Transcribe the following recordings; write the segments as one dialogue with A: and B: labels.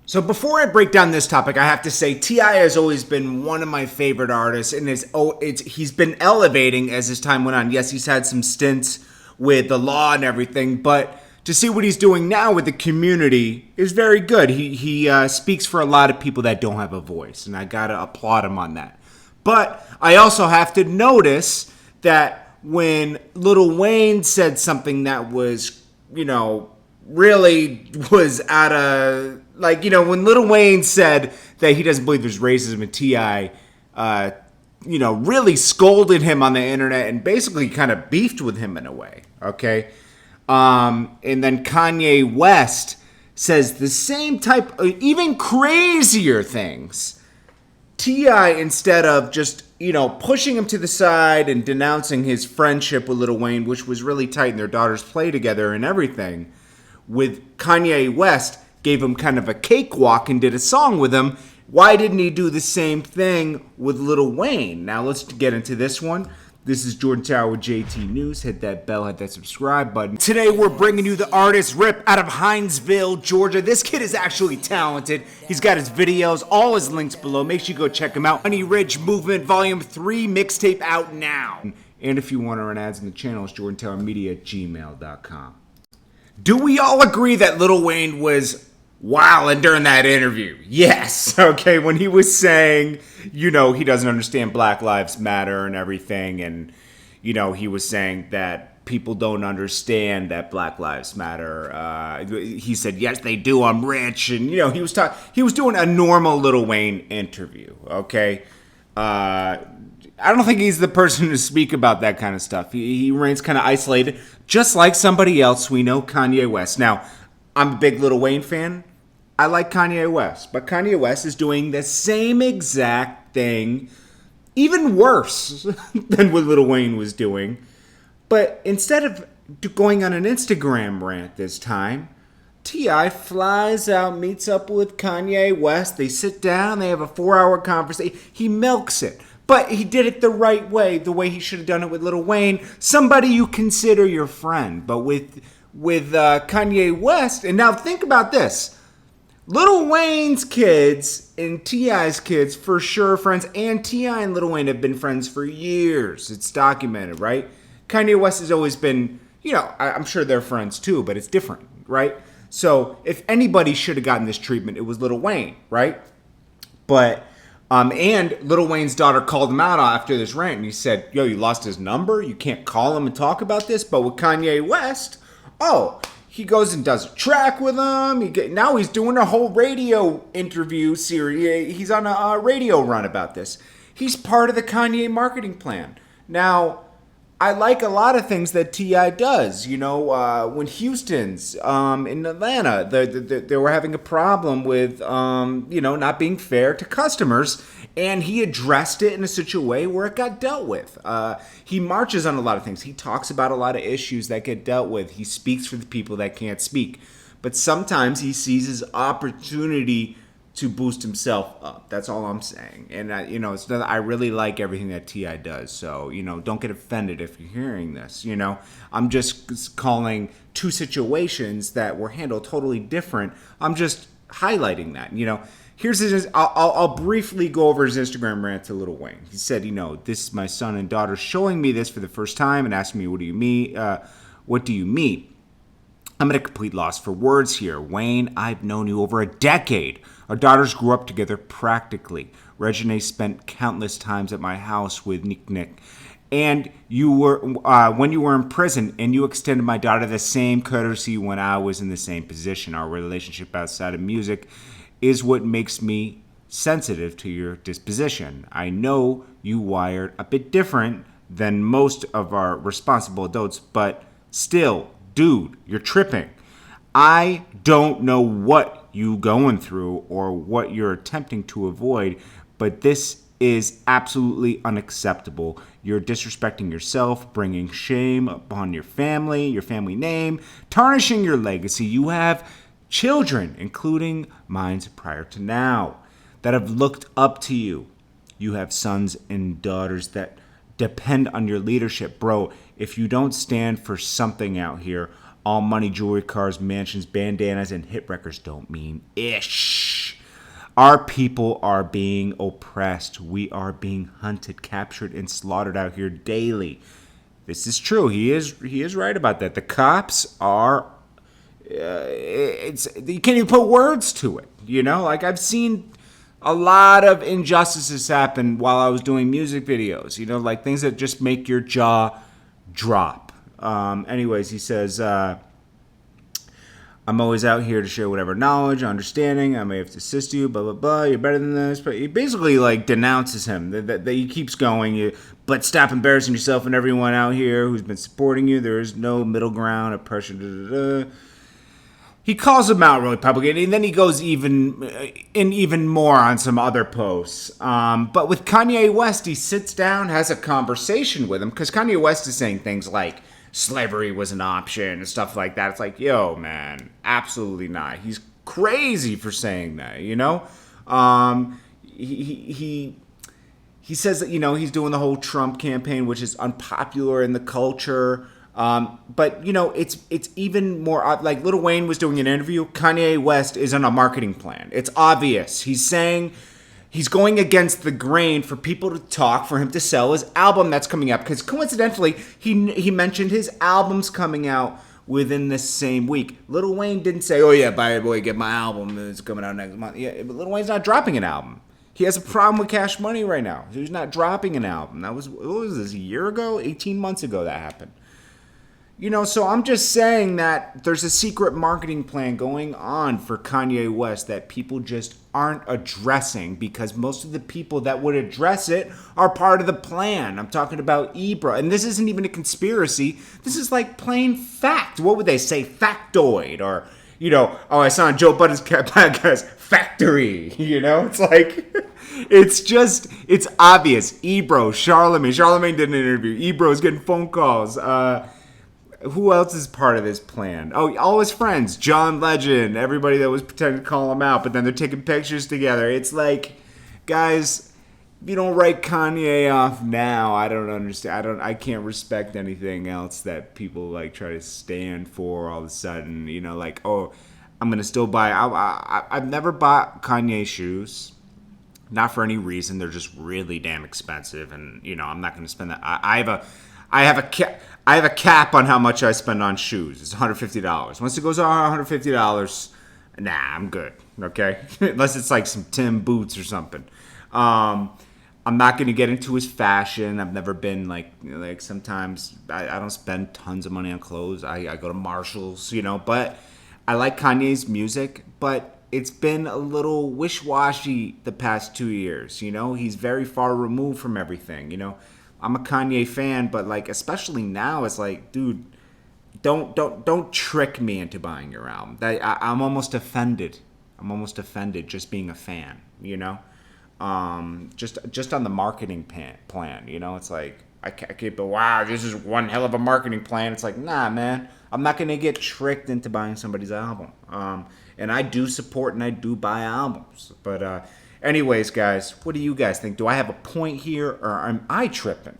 A: So before I break down this topic, I have to say T.I. has always been one of my favorite artists, and he's been elevating as his time went on. Yes, he's had some stints with the law and everything, but to see what he's doing now with the community is very good. He speaks for a lot of people that don't have a voice, and I gotta applaud him on that. But I also have to notice that when Lil Wayne said something that was, really was out of, when Lil Wayne said that he doesn't believe there's racism, and T.I., really scolded him on the internet and basically kind of beefed with him in a way, okay? And then Kanye West says the same type, even crazier things. T.I., instead of just, pushing him to the side and denouncing his friendship with Lil Wayne, which was really tight and their daughters play together and everything, with Kanye West, gave him kind of a cakewalk and did a song with him. Why didn't he do the same thing with Lil Wayne? Now let's get into this one. This is Jordan Tower with JT News. Hit that bell, hit that subscribe button. Today we're bringing you the artist Rip out of Hinesville, Georgia. This kid is actually talented. He's got his videos, all his links below. Make sure you go check him out. Honey Ridge Movement Volume 3 mixtape out now. And if you want to run ads in the channel, it's jordantowermedia@gmail.com. Do we all agree that Lil Wayne was wilding during that interview? Yes. Okay, when he was saying, he doesn't understand Black Lives Matter and everything, and, he was saying that people don't understand that Black Lives Matter. He said, yes, they do, I'm rich, and, he was doing a normal Lil Wayne interview, okay? I don't think he's the person to speak about that kind of stuff. He remains kind of isolated, just like somebody else we know, Kanye West. Now, I'm a big Lil Wayne fan. I like Kanye West, but Kanye West is doing the same exact thing, even worse than what Lil Wayne was doing. But instead of going on an Instagram rant this time, T.I. flies out, meets up with Kanye West. They sit down, they have a 4-hour conversation. He milks it. But he did it the right way, the way he should have done it with Lil Wayne, somebody you consider your friend. But with Kanye West, and now think about this. Lil Wayne's kids and T.I.'s kids, for sure friends, and T.I. and Lil Wayne have been friends for years. It's documented, right? Kanye West has always been, I'm sure they're friends too, but it's different, right? So if anybody should have gotten this treatment, it was Lil Wayne, right? But... and Lil Wayne's daughter called him out after this rant, and he said, yo, you lost his number? You can't call him and talk about this? But with Kanye West, he goes and does a track with him. Now he's doing a whole radio interview series. He's on a radio run about this. He's part of the Kanye marketing plan. Now, I like a lot of things that T.I. does. When Houston's in Atlanta, they were having a problem with, not being fair to customers, and he addressed it in a such a way where it got dealt with. He marches on a lot of things. He talks about a lot of issues that get dealt with. He speaks for the people that can't speak. But sometimes he sees his opportunity to boost himself up. That's all I'm saying. And, I really like everything that T.I. does. So, don't get offended if you're hearing this. I'm just calling two situations that were handled totally different. I'm just highlighting that. Here's his, I'll briefly go over his Instagram rant to Lil Wayne. He said, this is my son and daughter showing me this for the first time and asking me, what do you mean? I'm at a complete loss for words here. Wayne, I've known you over a decade. Our daughters grew up together practically. Regine spent countless times at my house with Nick. And you were when you were in prison, and you extended my daughter the same courtesy when I was in the same position. Our relationship outside of music is what makes me sensitive to your disposition. I know you wired a bit different than most of our responsible adults, but still, dude, you're tripping. I don't know what you going through or what you're attempting to avoid, but this is absolutely unacceptable. You're disrespecting yourself, bringing shame upon your family name, tarnishing your legacy. You have children, including mine prior to now, that have looked up to you. You have sons and daughters that depend on your leadership. Bro, if you don't stand for something out here, all money, jewelry, cars, mansions, bandanas, and hit records don't mean ish. Our people are being oppressed. We are being hunted, captured, and slaughtered out here daily. This is true. He is right about that. The cops are. You can't even put words to it. Like I've seen a lot of injustices happen while I was doing music videos. Like things that just make your jaw drop. Anyways, he says. I'm always out here to share whatever knowledge, understanding. I may have to assist you, blah, blah, blah. You're better than this. But he basically, denounces him. That he keeps going. But stop embarrassing yourself and everyone out here who's been supporting you. There is no middle ground, oppression, da, da, da. He calls him out really publicly. And then he goes even more on some other posts. But with Kanye West, he sits down, has a conversation with him. Because Kanye West is saying things like, slavery was an option and stuff like that. It's like, yo, man, absolutely not. He's crazy for saying that, He says that, he's doing the whole Trump campaign, which is unpopular in the culture. But, it's even more, like Lil Wayne was doing an interview. Kanye West is on a marketing plan. It's obvious. He's saying he's going against the grain for people to talk, for him to sell his album that's coming up. Because coincidentally, he mentioned his album's coming out within the same week. Lil Wayne didn't say, oh yeah, by the way, get my album. It's coming out next month. Yeah, but Lil Wayne's not dropping an album. He has a problem with Cash Money right now. He's not dropping an album. What was this, a year ago? 18 months ago that happened. So I'm just saying that there's a secret marketing plan going on for Kanye West that people just aren't addressing because most of the people that would address it are part of the plan. I'm talking about Ebro. And this isn't even a conspiracy. This is like plain fact. What would they say? Factoid. Or, I saw on Joe Budden's podcast, factory. It's like, it's obvious. Ebro, Charlemagne did an interview. Ebro's getting phone calls. Who else is part of this plan? Oh, all his friends. John Legend. Everybody that was pretending to call him out. But then they're taking pictures together. It's like, guys, if you don't write Kanye off now, I don't understand. I can't respect anything else that people try to stand for all of a sudden. Oh, I'm going to still buy. I've never bought Kanye shoes. Not for any reason. They're just really damn expensive. And, I'm not going to spend that. I have a cap on how much I spend on shoes. It's $150. Once it goes on $150, nah, I'm good. Okay, unless it's like some Tim boots or something. I'm not going to get into his fashion. I've never been like sometimes I don't spend tons of money on clothes. I go to Marshalls, But I like Kanye's music, but it's been a little wish-washy the past 2 years. He's very far removed from everything. I'm a Kanye fan, but especially now, it's like, dude, don't trick me into buying your album. I'm almost offended. Just being a fan, just on the marketing plan, It's like I can't. But wow, this is one hell of a marketing plan. It's like, nah, man, I'm not gonna get tricked into buying somebody's album. And I do support and I do buy albums, but. Anyways, guys, what do you guys think? Do I have a point here, or am I tripping?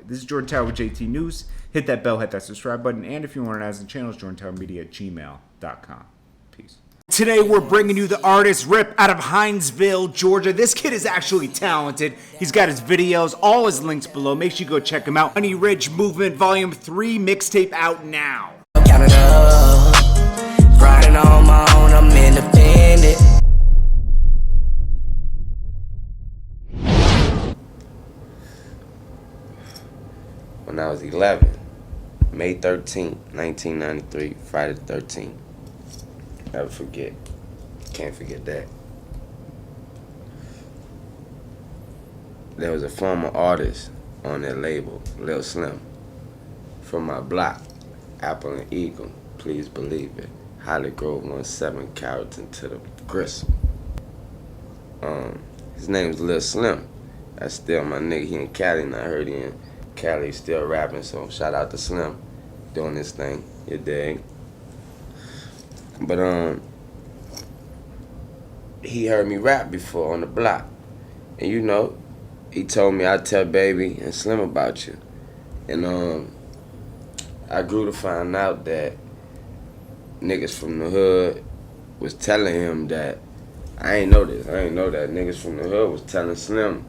A: This is Jordan Tower with JT News. Hit that bell, hit that subscribe button, and if you want to add some channels, jordantowermedia@gmail.com. Peace. Today, we're bringing you the artist Rip out of Hinesville, Georgia. This kid is actually talented. He's got his videos, all his links below. Make sure you go check him out. Honey Ridge Movement Volume 3 mixtape out now. Count it up, riding on my own, I'm independent.
B: When I was 11, May 13th, 1993, Friday the 13th. Never forget. Can't forget that. There was a former artist on that label, Lil Slim, from my block, Apple and Eagle, please believe it. Holly Grove 17 Carrollton to the Gristle. His name's Lil Slim. That's still my nigga. He in Cali, and I heard he in Cali still rapping, so shout out to Slim doing this thing, you dig? But he heard me rap before on the block, and he told me I'd tell Baby and Slim about you, and I grew to find out that niggas from the hood was telling him that I ain't know this. I ain't know that niggas from the hood was telling Slim